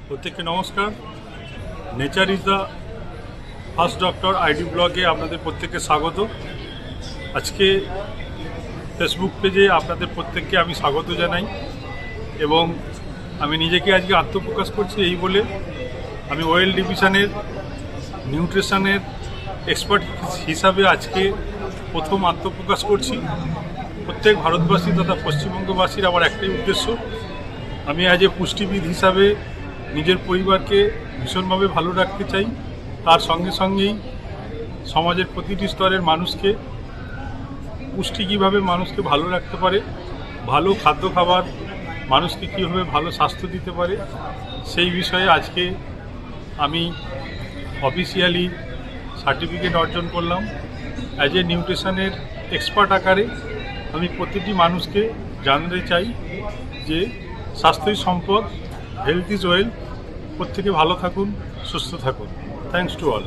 প্রত্যেককে নমস্কার। Nature is the first doctor ID ব্লগে আপনাদের প্রত্যেককে স্বাগত। আজকে ফেসবুক পেজে আপনাদের প্রত্যেককে আমি স্বাগত জানাই এবং আমি নিজেকে আজকে আত্মপ্রকাশ করছি এই বলে আমি ওয়েল ডিভিশনের নিউট্রিশনের এক্সপার্ট হিসাবে আজকে প্রথম আত্মপ্রকাশ করছি। প্রত্যেক ভারতবাসী তথা পশ্চিমবঙ্গবাসীর আমার একটাই উদ্দেশ্য, আমি আজ পুষ্টিবিদ হিসাবে নিজের পরিবারকে ভীষণভাবে ভালো রাখতে চাই। তার সঙ্গে সঙ্গেই সমাজের প্রতিটি স্তরের মানুষকে পুষ্টি কীভাবে মানুষকে ভালো রাখতে পারে, ভালো খাদ্য খাবার মানুষকে কীভাবে ভালো স্বাস্থ্য দিতে পারে, সেই বিষয়ে আজকে আমি অফিসিয়ালি সার্টিফিকেট অর্জন করলাম। অ্যাজ এ নিউট্রিশনের এক্সপার্ট আকারে আমি প্রতিটি মানুষকে জানাতে চাই যে স্বাস্থ্যই সম্পদ, হেলথ ইজ ওয়েলথ। প্রত্যেকে ভালো থাকুন, সুস্থ থাকুন। Thanks to all.